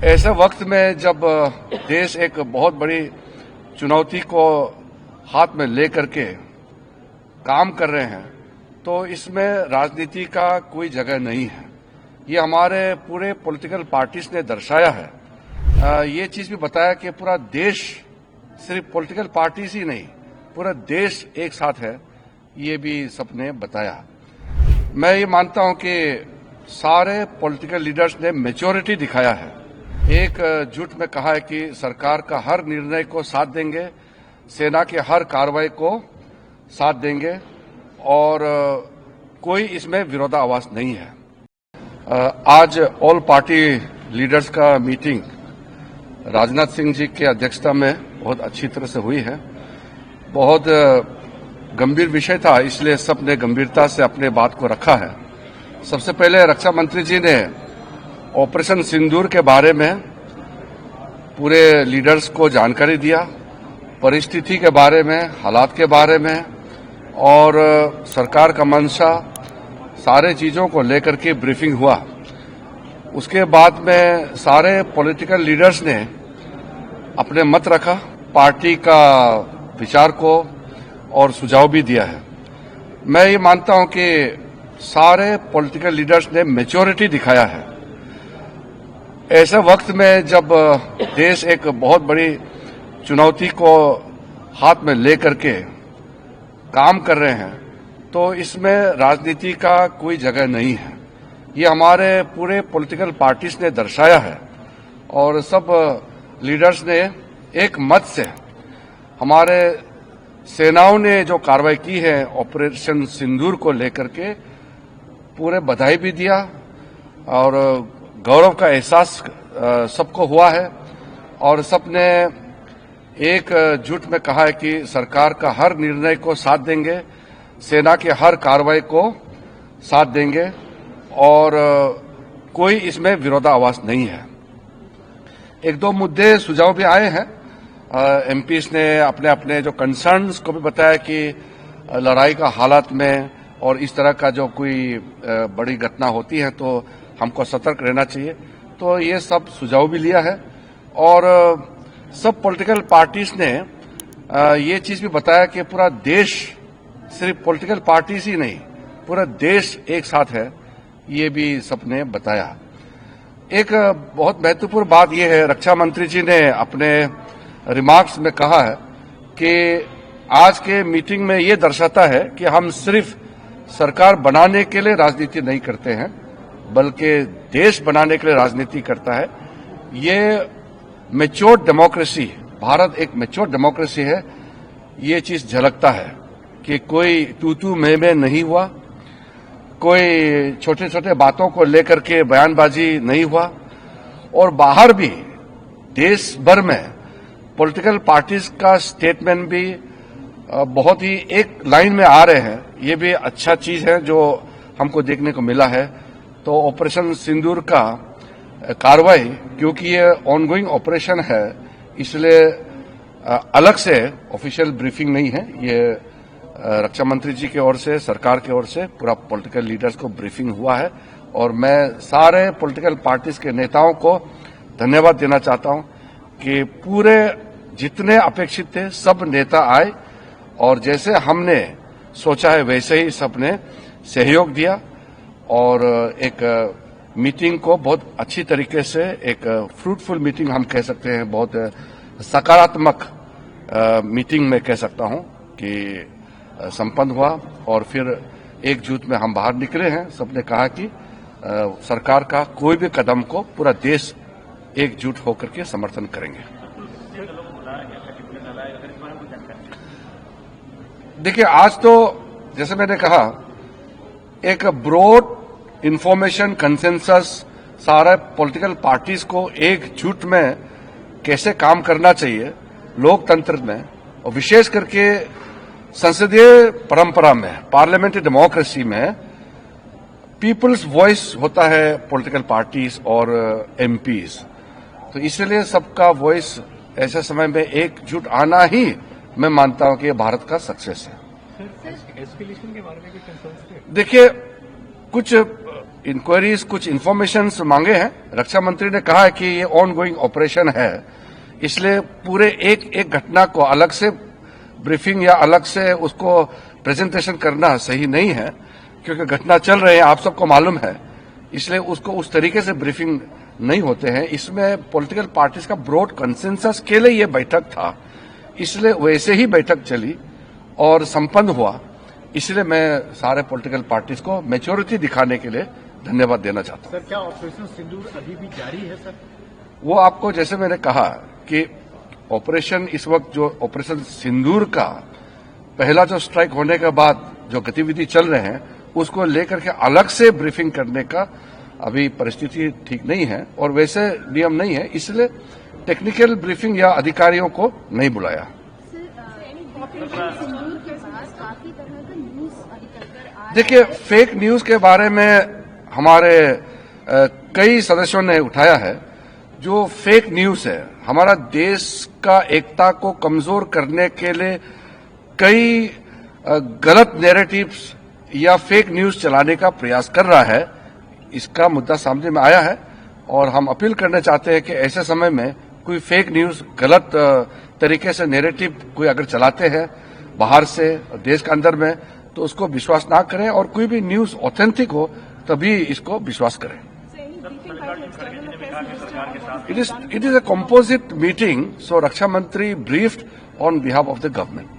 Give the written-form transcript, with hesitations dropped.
ऐसे वक्त में जब देश एक बहुत बड़ी चुनौती को हाथ में लेकर के काम कर रहे हैं, तो इसमें राजनीति का कोई जगह नहीं है। ये हमारे पूरे पॉलिटिकल पार्टीज ने दर्शाया है। ये चीज भी बताया कि पूरा देश, सिर्फ पॉलिटिकल पार्टीज ही नहीं, पूरा देश एक साथ है, ये भी सबने बताया। मैं ये मानता हूं कि सारे पॉलिटिकल लीडर्स ने मैच्योरिटी दिखाया है। एक जुट में कहा है कि सरकार का हर निर्णय को साथ देंगे, सेना के हर कार्रवाई को साथ देंगे और कोई इसमें विरोधाभास नहीं है। आज ऑल पार्टी लीडर्स का मीटिंग राजनाथ सिंह जी की अध्यक्षता में बहुत अच्छी तरह से हुई है। बहुत गंभीर विषय था, इसलिए सबने गंभीरता से अपने बात को रखा है। सबसे पहले रक्षा मंत्री जी ने ऑपरेशन सिंदूर के बारे में पूरे लीडर्स को जानकारी दिया, परिस्थिति के बारे में, हालात के बारे में और सरकार का मंशा, सारे चीजों को लेकर के ब्रीफिंग हुआ। उसके बाद में सारे पॉलिटिकल लीडर्स ने अपने मत रखा, पार्टी का विचार को और सुझाव भी दिया है। मैं ये मानता हूं कि सारे पॉलिटिकल लीडर्स ने मैच्योरिटी दिखाया है। ऐसे वक्त में जब देश एक बहुत बड़ी चुनौती को हाथ में लेकर के काम कर रहे हैं, तो इसमें राजनीति का कोई जगह नहीं है। ये हमारे पूरे पॉलिटिकल पार्टीज ने दर्शाया है और सब लीडर्स ने एक मत से हमारे सेनाओं ने जो कार्रवाई की है ऑपरेशन सिंदूर को लेकर के पूरे बधाई भी दिया और गौरव का एहसास सबको हुआ है और सबने एक जुट में कहा है कि सरकार का हर निर्णय को साथ देंगे, सेना के हर कार्रवाई को साथ देंगे और कोई इसमें विरोधाभास नहीं है। एक दो मुद्दे सुझाव भी आए हैं। एमपीज ने अपने अपने जो कंसर्न्स को भी बताया कि लड़ाई का हालात में और इस तरह का जो कोई बड़ी घटना होती है तो हमको सतर्क रहना चाहिए। तो ये सब सुझाव भी लिया है और सब पॉलिटिकल पार्टीज ने ये चीज भी बताया कि पूरा देश, सिर्फ पॉलिटिकल पार्टीज ही नहीं, पूरा देश एक साथ है, ये भी सबने बताया। एक बहुत महत्वपूर्ण बात यह है, रक्षा मंत्री जी ने अपने रिमार्क्स में कहा है कि आज के मीटिंग में ये दर्शाता है कि हम सिर्फ सरकार बनाने के लिए राजनीति नहीं करते हैं, बल्कि देश बनाने के लिए राजनीति करता है। ये मैच्योर डेमोक्रेसी, भारत एक मैच्योर डेमोक्रेसी है, ये चीज झलकता है कि कोई तू मैं नहीं हुआ, कोई छोटे छोटे बातों को लेकर के बयानबाजी नहीं हुआ और बाहर भी देश भर में पॉलिटिकल पार्टीज का स्टेटमेंट भी बहुत ही एक लाइन में आ रहे हैं। ये भी अच्छा चीज है जो हमको देखने को मिला है। तो ऑपरेशन सिंदूर का कार्रवाई, क्योंकि ये ऑनगोइंग ऑपरेशन है, इसलिए अलग से ऑफिशियल ब्रीफिंग नहीं है। ये रक्षा मंत्री जी की ओर से, सरकार की ओर से पूरा पॉलिटिकल लीडर्स को ब्रीफिंग हुआ है और मैं सारे पॉलिटिकल पार्टीज के नेताओं को धन्यवाद देना चाहता हूं कि पूरे जितने अपेक्षित थे सब नेता आए और जैसे हमने सोचा है वैसे ही सबने सहयोग दिया और एक मीटिंग को बहुत अच्छी तरीके से, एक फ्रूटफुल मीटिंग हम कह सकते हैं, बहुत सकारात्मक मीटिंग में कह सकता हूं कि संपन्न हुआ और फिर एकजुट में हम बाहर निकले हैं। सबने कहा कि सरकार का कोई भी कदम को पूरा देश एकजुट होकर के समर्थन करेंगे। देखिए, आज तो जैसे मैंने कहा, एक ब्रॉड इंफॉर्मेशन कंसेंसस सारा पॉलिटिकल पार्टीज को एकजुट में कैसे काम करना चाहिए लोकतंत्र में और विशेष करके संसदीय परंपरा में, पार्लियामेंट्री डेमोक्रेसी में पीपल्स वॉइस होता है पॉलिटिकल पार्टीज और एमपीज। तो इसलिए सबका वॉइस ऐसे समय में एकजुट आना ही मैं मानता हूं कि ये भारत का सक्सेस है। एस्केलेशन के बारे में भी कंसर्न्स थे? देखिए, कुछ इंक्वायरीज कुछ इन्फॉर्मेशन मांगे हैं। रक्षा मंत्री ने कहा है कि ये ऑन गोइंग ऑपरेशन है, इसलिए पूरे एक एक घटना को अलग से ब्रीफिंग या अलग से उसको प्रेजेंटेशन करना सही नहीं है, क्योंकि घटना चल रहे हैं, आप सबको मालूम है, इसलिए उसको उस तरीके से ब्रीफिंग नहीं होते हैं। इसमें पॉलिटिकल पार्टीज का ब्रॉड कंसेंसस के लिए ये बैठक था, इसलिए वैसे ही बैठक चली और संपन्न हुआ। इसलिए मैं सारे पॉलिटिकल पार्टीज को मैच्योरिटी दिखाने के लिए धन्यवाद देना चाहता हूं। सर, क्या ऑपरेशन सिंदूर अभी भी जारी है सर? वो आपको जैसे मैंने कहा कि ऑपरेशन इस वक्त जो ऑपरेशन सिंदूर का पहला जो स्ट्राइक होने के बाद जो गतिविधि चल रहे हैं उसको लेकर के अलग से ब्रीफिंग करने का अभी परिस्थिति ठीक नहीं है और वैसे नियम नहीं है, इसलिए टेक्निकल ब्रीफिंग या अधिकारियों को नहीं बुलाया। देखिए, फेक न्यूज के बारे में हमारे कई सदस्यों ने उठाया है। जो फेक न्यूज है, हमारा देश का एकता को कमजोर करने के लिए कई गलत नैरेटिव्स या फेक न्यूज चलाने का प्रयास कर रहा है। इसका मुद्दा सामने में आया है और हम अपील करना चाहते हैं कि ऐसे समय में कोई फेक न्यूज गलत तरीके से नैरेटिव कोई अगर चलाते हैं बाहर से देश के अंदर में, तो उसको विश्वास ना करें और कोई भी न्यूज ऑथेंटिक हो तभी इसको विश्वास करें। It is a composite meeting, so Raksha Mantri briefed on behalf of the government.